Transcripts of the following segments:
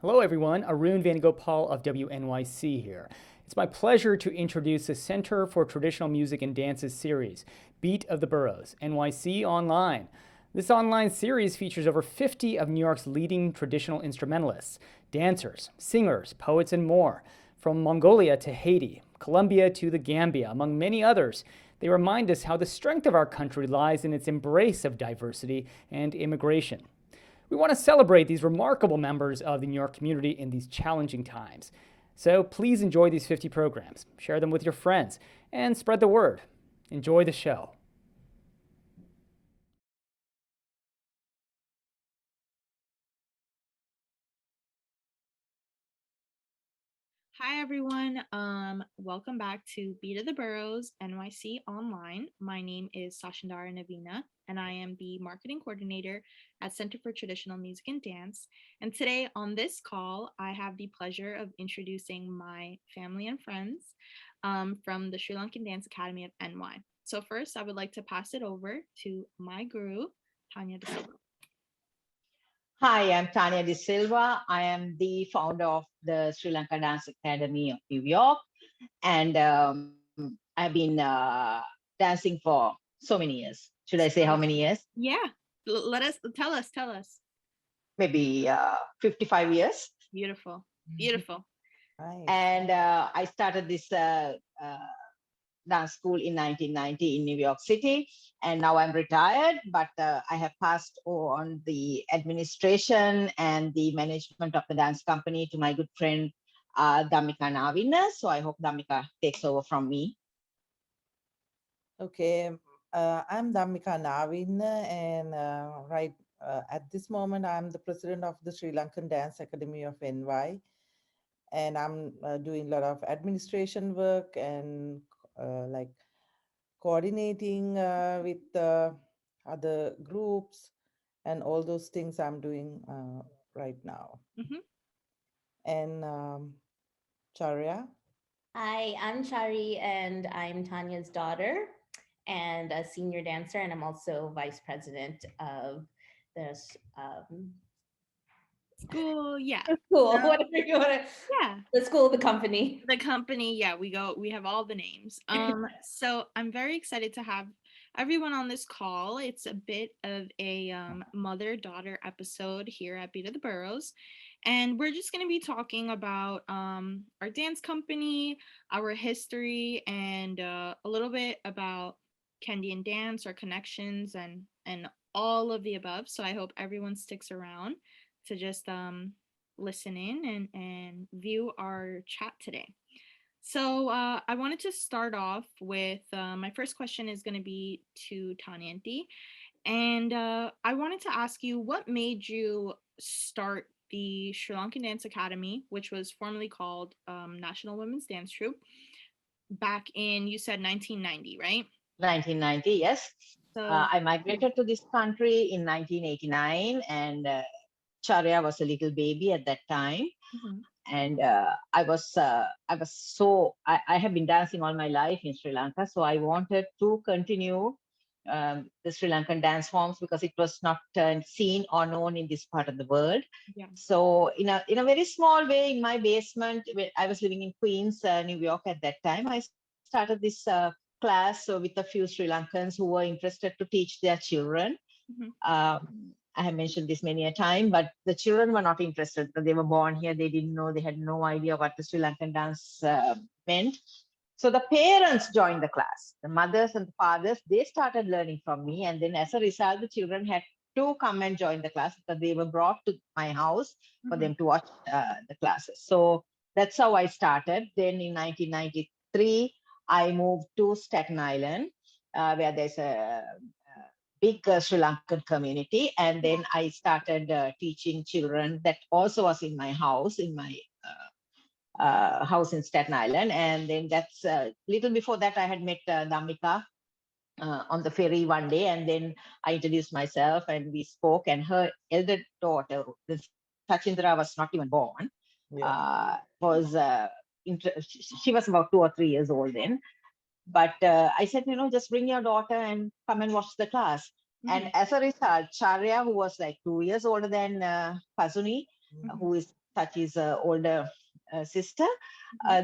Hello everyone, Arun Venugopal of WNYC here. It's my pleasure to introduce the Center for Traditional Music and Dances series, Beat of the Boroughs, NYC Online. This online series features over 50 of New York's leading traditional instrumentalists, dancers, singers, poets, and more. From Mongolia to Haiti, Colombia to the Gambia, among many others, they remind us how the strength of our country lies in its embrace of diversity and immigration. We want to celebrate these remarkable members of the New York community in these challenging times. So please enjoy these 50 programs, share them with your friends, and spread the word. Enjoy the show. Hi everyone, welcome back to Beat of the Boroughs, NYC Online. My name is Sachindara Navinna, and I am the marketing coordinator at Center for Traditional Music and Dance. And today on this call, I have the pleasure of introducing my family and friends from the Sri Lankan Dance Academy of NY. So first, I would like to pass it over to my guru, Tanya DeSilva. Hi, I'm Tanya De Silva. I am the founder of the Sri Lankan Dance Academy of New York. And I've been dancing for so many years. Should I say how many years? Yeah, tell us. Maybe 55 years. Beautiful, beautiful. Nice. And I started this dance school in 1990 in New York City, and now I'm retired, but I have passed on the administration and the management of the dance company to my good friend Dhammika Navinna. So I hope Dhammika takes over from me. Okay, I'm Dhammika Navinna, and at this moment, I'm the president of the Sri Lankan Dance Academy of NY, and I'm doing a lot of administration work and like coordinating with other groups and all those things I'm doing right now. Mm-hmm. And Charya? Hi, I'm Chari, and I'm Tanya's daughter and a senior dancer, and I'm also vice president of the school. Yeah, school, whatever you want to. Yeah, the school, the company. The company. Yeah, we have all the names. So I'm very excited to have everyone on this call. It's a bit of a mother-daughter episode here at Beat of the Boroughs. And we're just going to be talking about our dance company, our history, and a little bit about Kandyan dance, our connections, and all of the above. So I hope everyone sticks around to just listen in and view our chat today. So I wanted to start off with my first question is going to be to Tanya Auntie. And I wanted to ask you, what made you start the Sri Lankan Dance Academy, which was formerly called National Women's Dance Troupe, back in, you said 1990, right? 1990, yes. So I migrated to this country in 1989, and Charya was a little baby at that time. Mm-hmm. And I have been dancing all my life in Sri Lanka, so I wanted to continue the Sri Lankan dance forms because it was not seen or known in this part of the world. Yeah. So in a very small way, in my basement, I was living in Queens, New York at that time, I started this class with a few Sri Lankans who were interested to teach their children. Mm-hmm. I have mentioned this many a time, but the children were not interested because they were born here. They didn't know, they had no idea what the Sri Lankan dance meant. So the parents joined the class, the mothers and the fathers, they started learning from me. And then as a result, the children had to come and join the class because they were brought to my house for them to watch the classes. So that's how I started. Then in 1993, I moved to Staten Island, where there's a big Sri Lankan community. And then I started teaching children. That also was in my house, in my house in Staten Island. And then that's a little before that, I had met Dhammika on the ferry one day. And then I introduced myself and we spoke. And her elder daughter, Sachindara, was not even born. Yeah. She was about 2 or 3 years old then. But I said, just bring your daughter and come and watch the class. Mm-hmm. And as a result, Charya, who was like 2 years older than Pazuni, who is Sachi's older sister.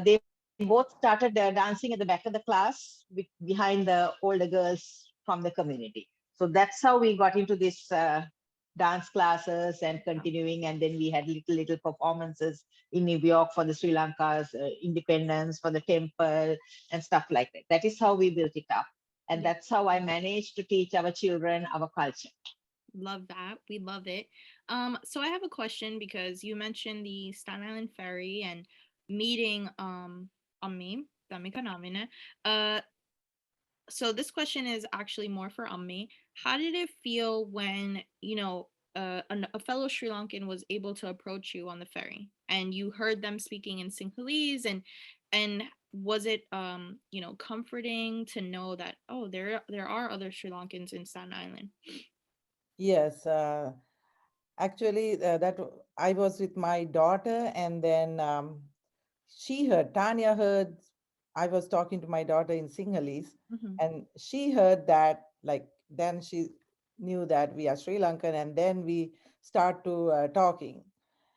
They both started dancing at the back of the class behind the older girls from the community. So that's how we got into this dance classes and continuing. And then we had little performances in New York for the Sri Lanka's independence, for the temple and stuff like that. That is how we built it up. And that's how I managed to teach our children our culture. Love that. We love it. So I have a question because you mentioned the Staten Island ferry and meeting Ammi, Dhammika Navinna. So this question is actually more for Ammi. How did it feel when, a fellow Sri Lankan was able to approach you on the ferry and you heard them speaking in Sinhalese, and was it comforting to know that, oh, there are other Sri Lankans in Staten Island? Yes, actually, I was with my daughter, and then Tanya heard, I was talking to my daughter in Sinhalese, and she heard that, like, then she knew that we are Sri Lankan, and then we start to talking.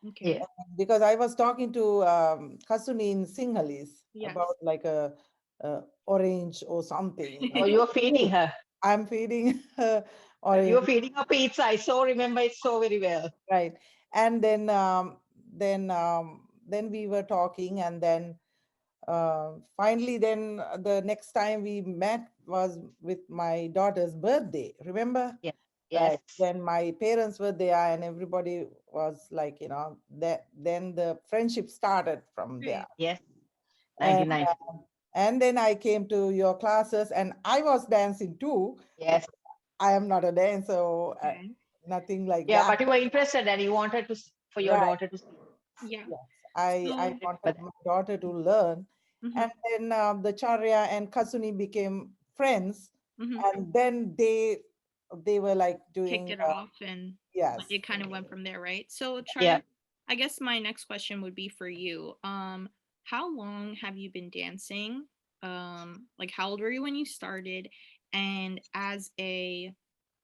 Okay. Because I was talking to Kasuni in Sinhalese about like a orange or something. Oh, you're feeding her. I'm feeding her orange. You're feeding her pizza. I so remember it so very well. Right. And then we were talking, and then finally, then the next time we met was with my daughter's birthday. Remember? Yeah. Right. Yes. When my parents were there, and everybody was like, then the friendship started from there. Yes. And, 1990. and then I came to your classes, and I was dancing too. Yes. I am not a dancer, nothing like that. Yeah, but you were interested and you wanted for your daughter to see. Yeah. Yes, I wanted my daughter to learn. And then the Charya and Kasuni became friends. And then they were like doing kicked it off, and yes, it kind of went from there, right? So Charya, I guess my next question would be for you. How long have you been dancing? Like, how old were you when you started? And as a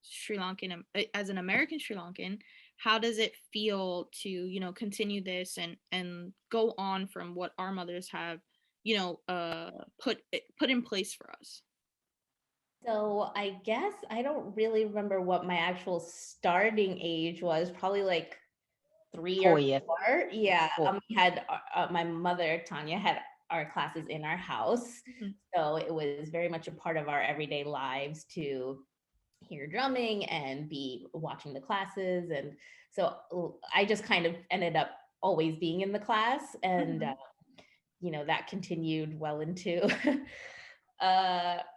Sri Lankan, as an American Sri Lankan, how does it feel to continue this and go on from what our mothers have put in place for us? So I guess I don't really remember what my actual starting age was. Probably like 3 or 4. Yeah, we had my mother Tanya had our classes in our house, so it was very much a part of our everyday lives to hear drumming and be watching the classes. And so I just kind of ended up always being in the class, and that continued well into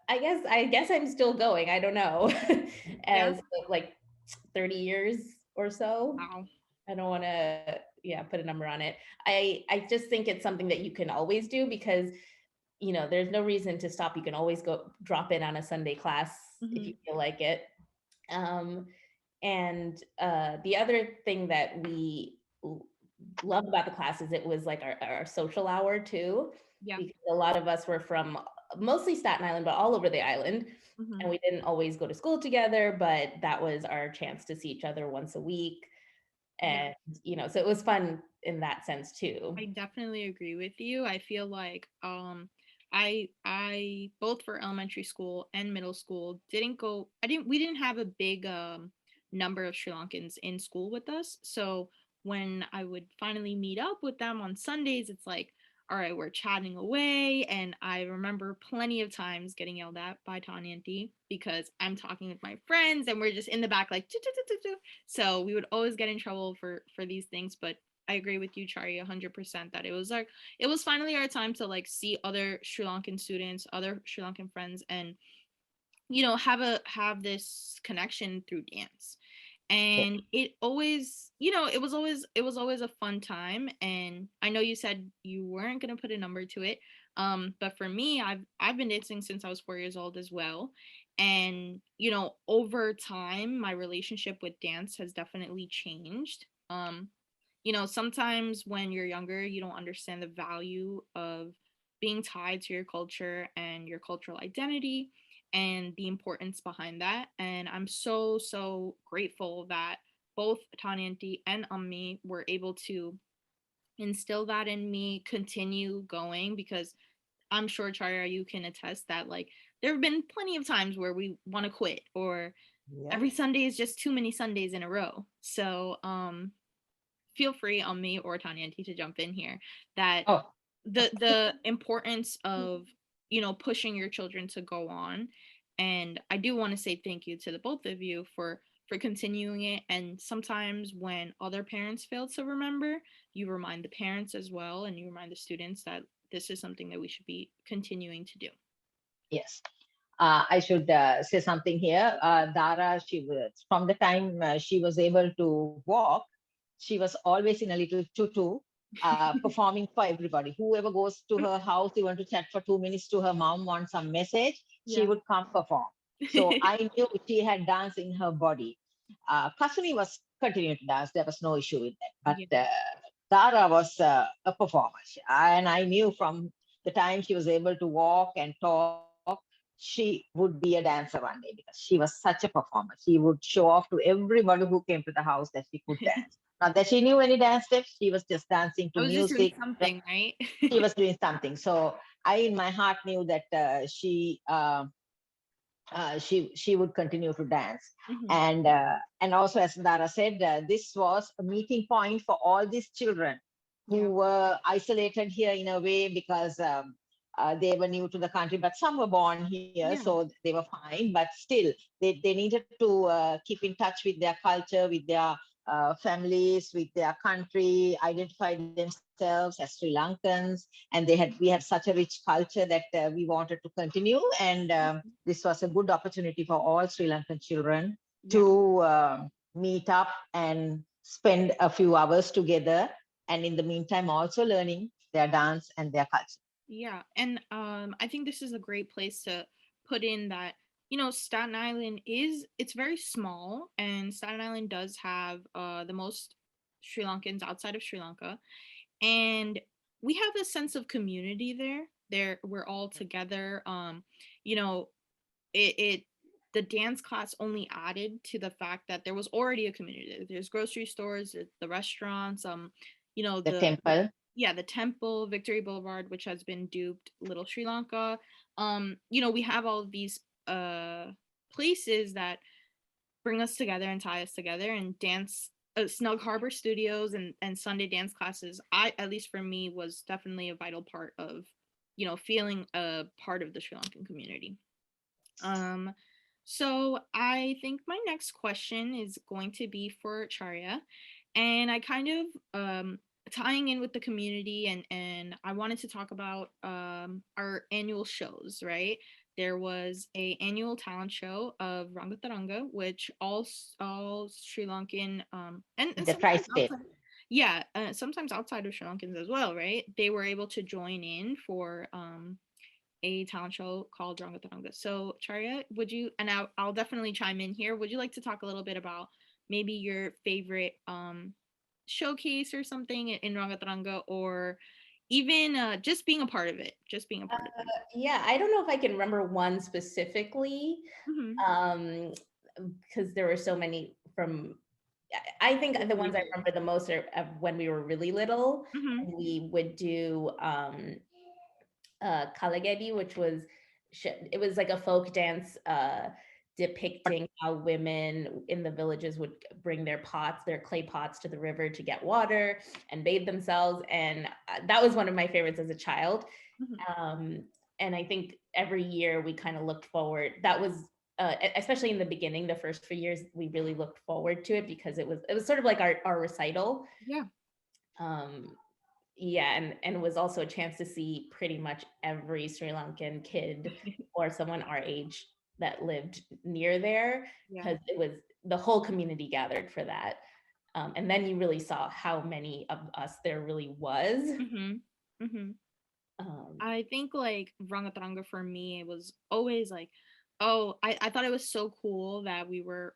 I guess I'm still going, I don't know. As like 30 years or so. Wow. I don't want to put a number on it. I just think it's something that you can always do, because there's no reason to stop. You can always go drop in on a Sunday class if you feel like it. And the other thing that we love about the class is it was like our social hour too. Yeah. Because a lot of us were from mostly Staten Island, but all over the island. And we didn't always go to school together, but that was our chance to see each other once a week. And, so it was fun in that sense too. I definitely agree with you. I feel like I both for elementary school and middle school we didn't have a big number of Sri Lankans in school with us. So when I would finally meet up with them on Sundays, it's like, all right, we're chatting away. And I remember plenty of times getting yelled at by Tanya and Dee because I'm talking with my friends and we're just in the back like, so we would always get in trouble for these things. But I agree with you, Charya, 100% that it was finally our time to like see other Sri Lankan students, other Sri Lankan friends, and have this connection through dance. And it always it was always a fun time. And I know you said you weren't going to put a number to it, but for me, I've been dancing since I was 4 years old as well. And over time my relationship with dance has definitely changed. Sometimes when you're younger you don't understand the value of being tied to your culture and your cultural identity and the importance behind that. And I'm so grateful that both Tanya and Ammi were able to instill that in me, continue going, because I'm sure, Charya, you can attest that like there have been plenty of times where we want to quit, or Yeah. every Sunday is just too many Sundays in a row. So feel free on me or Tanya to jump in here, that Oh, the importance of, you know, pushing your children to go on. And I do want to say thank you to the both of you for continuing it. And sometimes when other parents fail to remember, you remind the parents as well, and you remind the students that this is something that we should be continuing to do. yes. I should say something here. Dara, she was, from the time she was able to walk, she was always in a little tutu, performing for everybody. Whoever goes to her house, they want to chat for 2 minutes to her mom, want some message, she would come perform. So I knew she had dance in her body. Kasumi was continuing to dance. There was no issue with that. But Dara was a performer. And I knew from the time she was able to walk and talk, she would be a dancer one day, because she was such a performer. She would show off to everybody who came to the house that she could dance. Not that she knew any dance steps, she was just dancing to I was music. just doing something, right? She was doing something. So I, in my heart, knew that she would continue to dance. And also, as Dara said, this was a meeting point for all these children who were isolated here in a way, because they were new to the country, but some were born here, so they were fine. But still, they needed to keep in touch with their culture, with their families, with their country, identify themselves as Sri Lankans, and we had such a rich culture that we wanted to continue. And this was a good opportunity for all Sri Lankan children to meet up and spend a few hours together, and in the meantime also learning their dance and their culture. Yeah, and I think this is a great place to put in that, you know, Staten Island it's very small, and Staten Island does have the most Sri Lankans outside of Sri Lanka, and we have a sense of community there. We're all together. You know, it the dance class only added to the fact that there was already a community. There's grocery stores, the restaurants, you know, the temple. The temple, Victory Boulevard, which has been duped Little Sri Lanka. You know, we have all of these places that bring us together and tie us together, and dance, Snug Harbor Studios and Sunday dance classes, at least for me, was definitely a vital part of, you know, feeling a part of the Sri Lankan community. So I think my next question is going to be for Charya, and I kind of tying in with the community, and I wanted to talk about our annual shows, right? There was a annual talent show of Rangataranga, which all Sri Lankan and the tri-state. Sometimes outside of Sri Lankans as well, right? They were able to join in for a talent show called Rangataranga. So Charya, would you, and I'll definitely chime in here, would you like to talk a little bit about maybe your favorite showcase or something in Rangataranga, or even just being a part of it, Yeah, I don't know if I can remember one specifically, because there were so many from, I think the ones I remember the most are of when we were really little, and we would do Kalagedi, which was, it was like a folk dance depicting how women in the villages would bring their clay pots to the river to get water and bathe themselves. And that was one of my favorites as a child. And I think every year we kind of looked forward. That was, especially in the beginning, the first few years, we really looked forward to it because it was sort of like our recital. And it was also a chance to see pretty much every Sri Lankan kid or someone our age that lived near there, because it was the whole community gathered for that. And then you really saw how many of us there really was. I think like Rangataranga for me, it was always like, I thought it was so cool that we were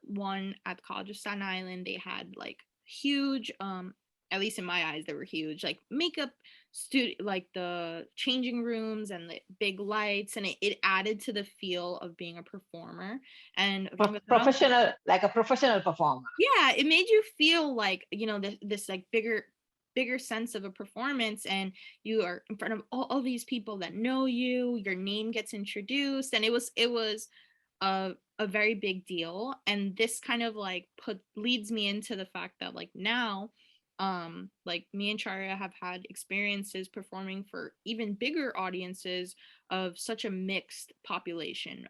at the College of Staten Island. They had like huge, at least in my eyes, they were huge, like makeup studio, like the changing rooms and the big lights, and it added to the feel of being a performer and professional, like a professional performer. Yeah, it made you feel like, you know, this like bigger bigger sense of a performance, and you are in front of all these people that know you, your name gets introduced, and it was a very big deal. And this kind of like leads me into the fact that like now like me and Charya have had experiences performing for even bigger audiences of such a mixed population.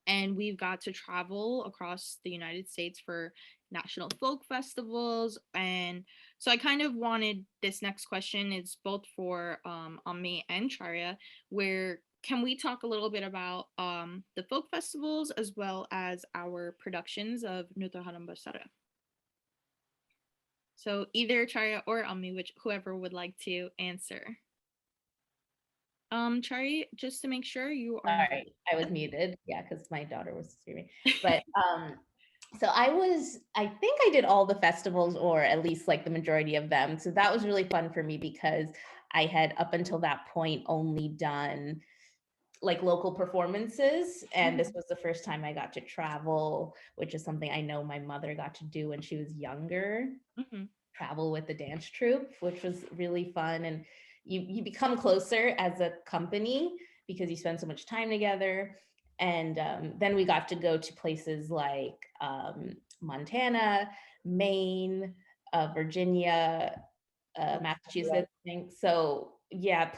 And we've got to travel across the United States for national folk festivals. And so I kind of wanted, this next question is both for Ami and Charya, where can we talk a little bit about the folk festivals as well as our productions of Nuta Harambasara? So either Charya or Ami, whoever would like to answer. Charya, just to make sure you are. Sorry, I was muted. Yeah, because my daughter was screaming. But so I think I did all the festivals, or at least like the majority of them. So that was really fun for me because I had up until that point only done like local performances, and this was the first time I got to travel, which is something I know my mother got to do when she was younger. Travel with the dance troupe, which was really fun, and you become closer as a company because you spend so much time together. And then we got to go to places like Montana, Maine, Virginia, Massachusetts. I think. So yeah,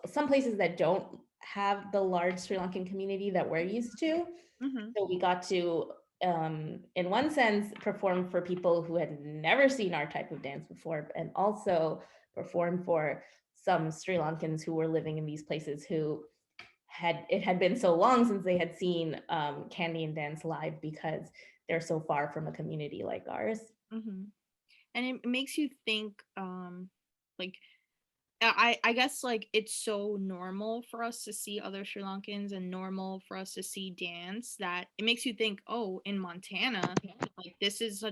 some places that don't have the large Sri Lankan community that we're used to. So we got to, in one sense, perform for people who had never seen our type of dance before, and also perform for some Sri Lankans who were living in these places who it had been so long since they had seen Kandyan dance live because they're so far from a community like ours. And it makes you think like I guess like it's so normal for us to see other Sri Lankans and normal for us to see dance that it makes you think, oh, in Montana, like this is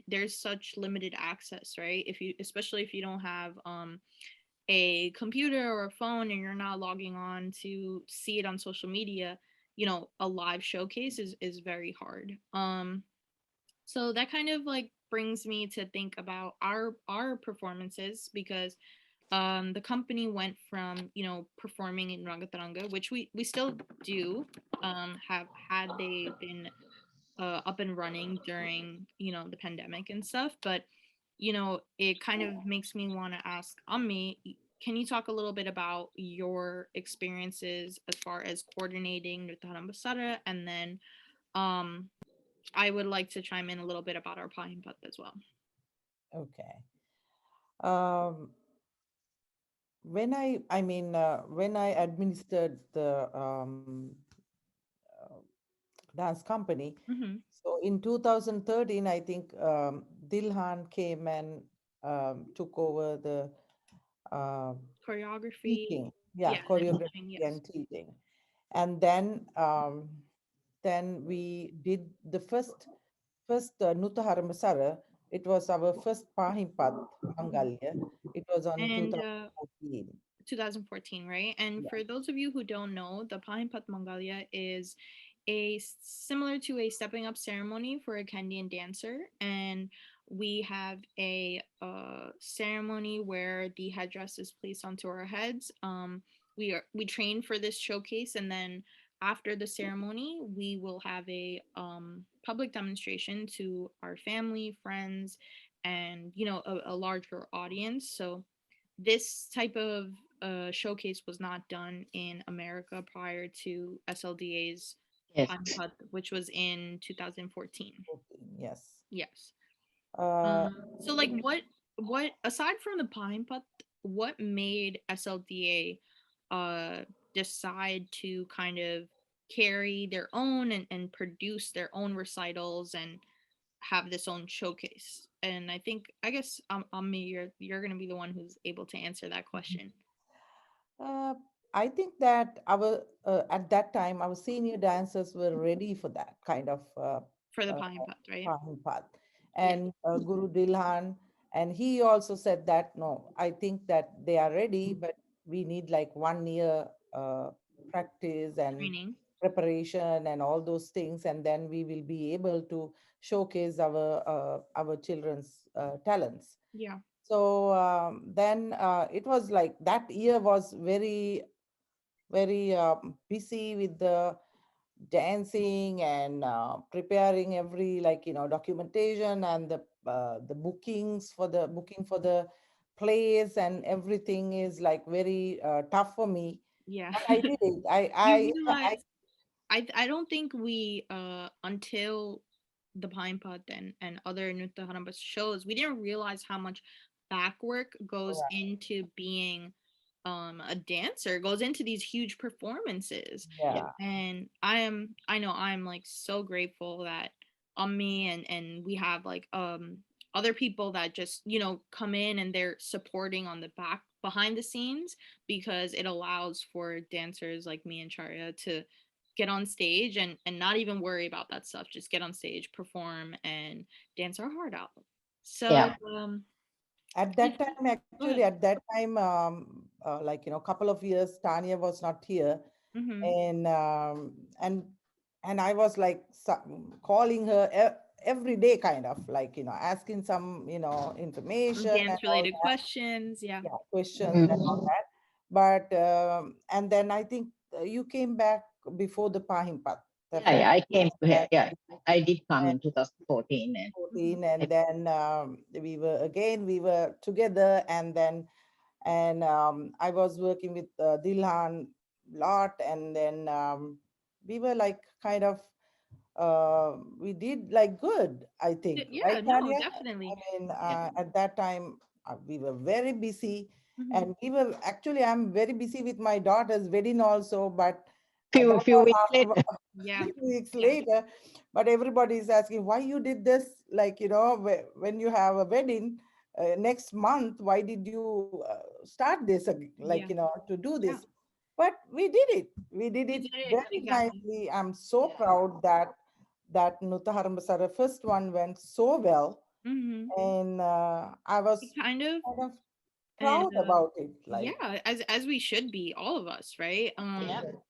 there's such limited access, right? Especially if you don't have a computer or a phone and you're not logging on to see it on social media, you know, a live showcase is very hard. So that kind of like brings me to think about our performances, because the company went from, you know, performing in Rangataranga, which we still do, have had they been up and running during, you know, the pandemic and stuff. But you know, it kind of makes me want to ask Ami, can you talk a little bit about your experiences as far as coordinating Nrita Harambasara, and then I would like to chime in a little bit about our Pahimpat as well. Okay. When I administered the dance company, so in 2013, I think Dilhan came and took over the choreography, teaching, choreography and teaching, and then we did the first Nuta Harambasara. It was our first Pahimpat Mangalya. It was on 2014. 2014, right? And for those of you who don't know, the Pahimpat Mangalya is similar to a stepping up ceremony for a Kandyan dancer, and we have a ceremony where the headdress is placed onto our heads. We train for this showcase, and then after the ceremony, we will have a public demonstration to our family, friends, and you know, a larger audience. So this type of showcase was not done in America prior to SLDA's Pahimpat, which was in 2014. Yes. Yes. So like what aside from the Pahimpat, what made SLDA decide to kind of carry their own and produce their own recitals and have this own showcase? And I guess Ami, you're gonna be the one who's able to answer that question. I think that our at that time our senior dancers were ready for that kind of for the Pahimpat, right? Pahimpat. And Guru Dilhan, and he also said that no, I think that they are ready, but we need like 1 year practice and preparation and all those things, and then we will be able to showcase our children's talents. Yeah. So then it was like that year was very busy with the dancing and preparing every documentation and the booking for the plays, and everything is like very tough for me. Yeah. But I did it. You realize, I don't think we until the Pine Pot and other Nutta Haramba shows, we didn't realize how much back work goes into being a dancer, goes into these huge performances. Yeah. And I know I'm like so grateful that me and we have like other people that just, you know, come in and they're supporting on the behind the scenes, because it allows for dancers like me and Charya to get on stage and not even worry about that stuff. Just get on stage, perform, and dance our heart out. So at that time, actually, at that time, a couple of years, Tanya was not here, and I was like calling her every day, kind of like, asking some, information, dance related questions. Yeah, questions and all that. But and then I think you came back before the Pahimpat. Yeah, I came to here. Yeah, I did come in 2014. And then we were together, and then I was working with Dilhan lot, and then we were like kind of we did like good, I think. yeah, right, no, Tanya? definitely. I mean, at that time we were very busy, and we were actually, I'm very busy with my daughter's wedding also, but few weeks later. Yeah, few weeks later. But everybody is asking why you did this, like, when you have a wedding next month, why did you start this to do this? But we did it very nicely. I'm so proud that Nutta Harambasara first one went so well. And I was kind of proud about it. Like, yeah, as we should be, all of us, right?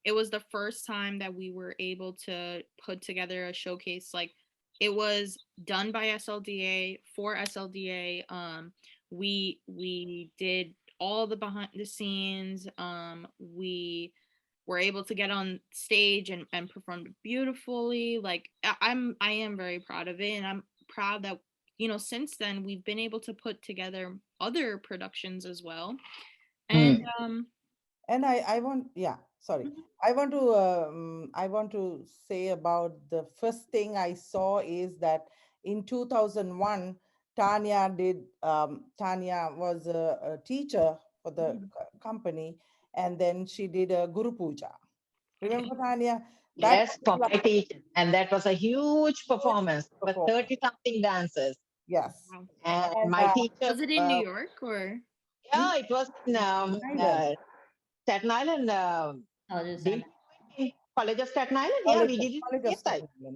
It was the first time that we were able to put together a showcase. Like, it was done by SLDA for SLDA. We did all the behind the scenes. We were able to get on stage and performed beautifully. Like, I am very proud of it, and I'm proud that, you know, since then we've been able to put together other productions as well. And I want, sorry, I want to say about the first thing I saw is that in 2001 Tanya was a teacher for the company, and then she did a Guru Puja. Remember, Tanya? Yes, for my teacher. And that was a huge performance for 30-something dancers. Yes. And my teacher... Was it in New York or? Yeah, it was in Staten Island. College of Staten Island. Yeah, we did it.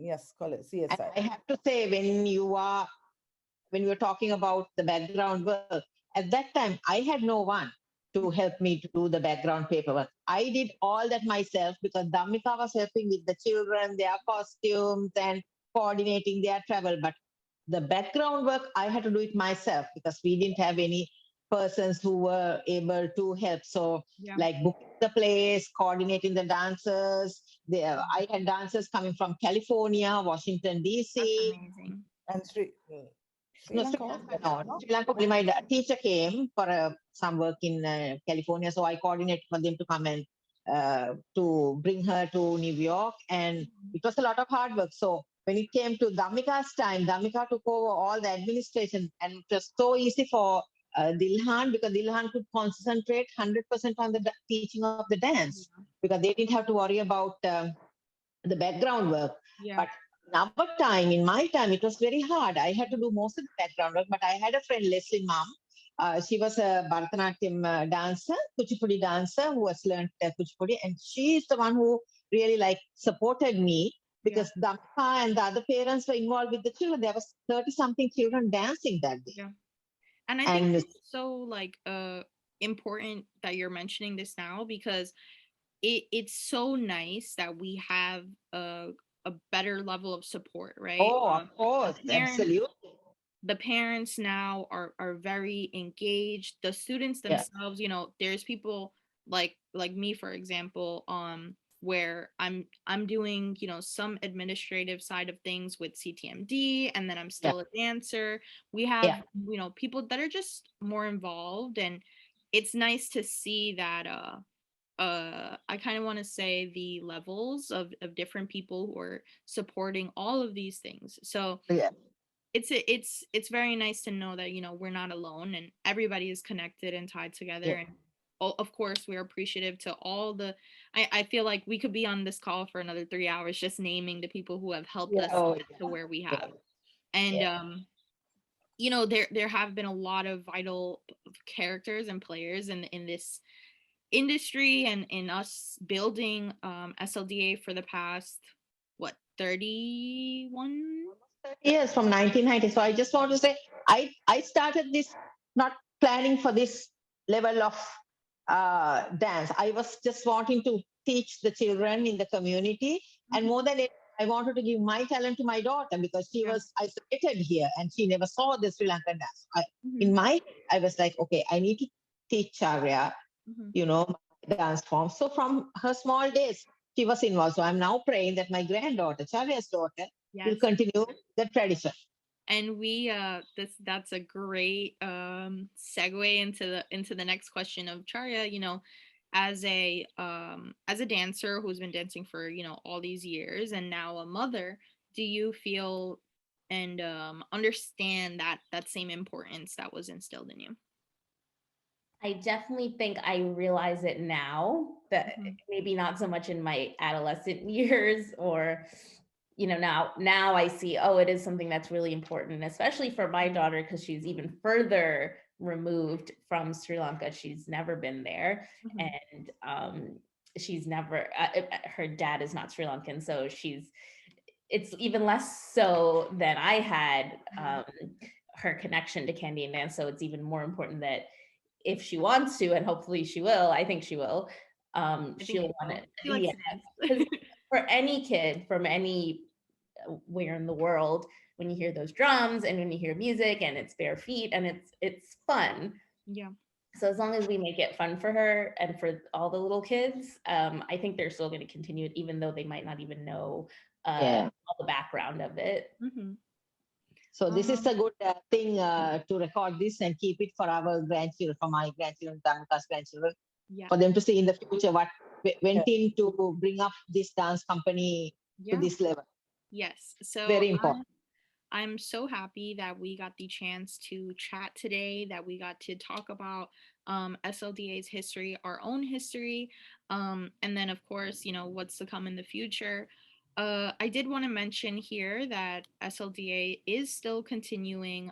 Yes, college, CSI. I have to say, when you were talking about the background work, at that time, I had no one to help me to do the background paperwork. I did all that myself, because Dhammika was helping with the children, their costumes, and coordinating their travel. But the background work, I had to do it myself, because we didn't have any persons who were able to help. So like booking the place, coordinating the dancers. I had dancers coming from California, Washington, D.C. And Sri Lanka. Sri Lanka, only my teacher came for some work in California. So I coordinated for them to come and to bring her to New York. And it was a lot of hard work. So when it came to Dhammika's time, Dhammika took over all the administration, and it was so easy for Dilhan, because Dilhan could concentrate 100% on the teaching of the dance, because they didn't have to worry about the background work. But in my time, it was very hard. I had to do most of the background work, but I had a friend, Leslie Mom. She was a Bharatanatyam dancer, Kuchipudi dancer, who has learned Kuchipudi, and she is the one who really supported me, because Dhammika and the other parents were involved with the children. There was 30-something children dancing that day. And I think it's so important that you're mentioning this now, because it's so nice that we have a better level of support, right? Oh, of course, absolutely. The parents now are very engaged. The students Yeah. themselves, you know, there's people like me, for example, where I'm doing, you know, some administrative side of things with CTMD, and then I'm still a dancer. We have, you know, people that are just more involved, and it's nice to see that I kind of want to say the levels of different people who are supporting all of these things. So Yeah. it's very nice to know that, you know, we're not alone and everybody is connected and tied together. And of course we're appreciative to all the I feel like we could be on this call for another 3 hours just naming the people who have helped us get to where we have. And you know, there have been a lot of vital characters and players in this industry and in us building SLDA for the past 31 years from 1990. So I just want to say I started this not planning for this level of dance. I was just wanting to teach the children in the community, and more than it, I wanted to give my talent to my daughter because she was isolated here and she never saw the Sri Lankan dance. In my, I was like, okay, I need to teach Charya, you know, dance form. So from her small days, she was involved. So I'm now praying that my granddaughter, Charya's daughter, will continue the tradition. And we that's a great segue into the next question of Charya. You know, as a dancer who's been dancing for, you know, all these years and now a mother, do you feel and understand that same importance that was instilled in you? I definitely think I realize it now, that maybe not so much in my adolescent years, or you know, now I see, oh, it is something that's really important, especially for my daughter, because she's even further removed from Sri Lanka. She's never been there. And she's never, her dad is not Sri Lankan. So it's even less so than I had her connection to Kandyan dance. So it's even more important that if she wants to, and hopefully she will, I think she will, she'll want it. Yeah. For any kid from anywhere in the world, when you hear those drums and when you hear music and it's bare feet and it's fun. Yeah. So as long as we make it fun for her and for all the little kids, I think they're still going to continue it, even though they might not even know all the background of it. So this is a good thing to record this and keep it for our grandchildren, for my grandchildren, Dhammika's grandchildren, for them to see in the future what went in to bring up this dance company to this level. Yes. So very important. I'm so happy that we got the chance to chat today, that we got to talk about SLDA's history, our own history, and then of course, you know, what's to come in the future. I did want to mention here that SLDA is still continuing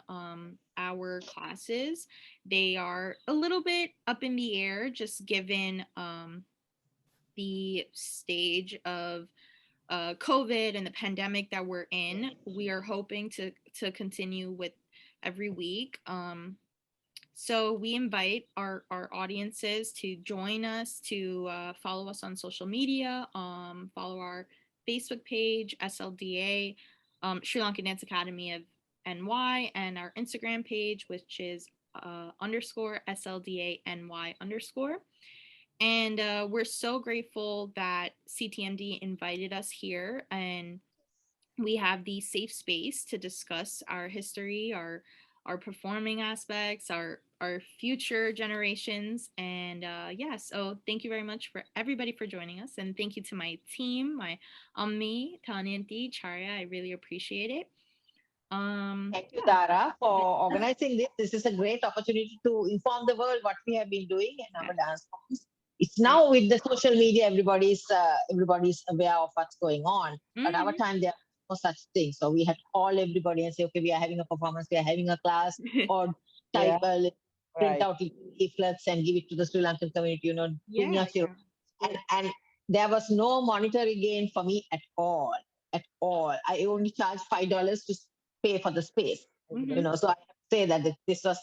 our classes. They are a little bit up in the air, just given the stage of COVID and the pandemic that we're in. We are hoping to continue with every week. So we invite our audiences to join us, to follow us on social media, follow our Facebook page, SLDA, Sri Lankan Dance Academy of NY, and our Instagram page, which is _ SLDA NY _. And we're so grateful that CTMD invited us here, and we have the safe space to discuss our history, our performing aspects, our future generations. And so thank you very much for everybody for joining us, and thank you to my team, my me, Tanya D, Charya. I really appreciate it. Thank you, Dara, for organizing this. This is a great opportunity to inform the world what we have been doing in our dance forms. It's now with the social media, everybody's aware of what's going on. But our time, there was no such thing. So we had to call everybody and say, okay, we are having a performance, we are having a class, or type print out leaflets and give it to the Sri Lankan community, you know, and there was no monetary gain for me at all. At all. I only charged $5 to pay for the space. You know, so I have to say that this was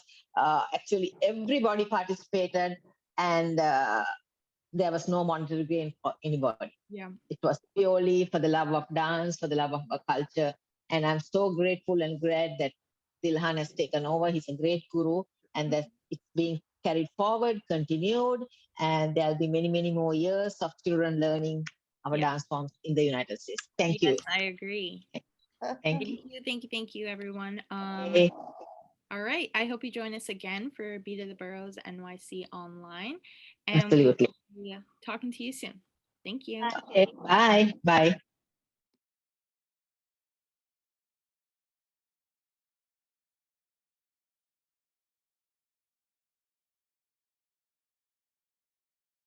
actually everybody participated, and there was no monetary gain for anybody. Yeah. It was purely for the love of dance, for the love of our culture. And I'm so grateful and glad that Dilhan has taken over. He's a great guru, and that it's being carried forward, continued, and there'll be many, many more years of children learning our dance forms in the United States. Thank you. I agree. Thank you. Thank you, everyone. Okay. All right. I hope you join us again for Beat of the Boroughs NYC Online. And Absolutely. we'll be talking to you soon. Thank you. Okay, bye. Bye.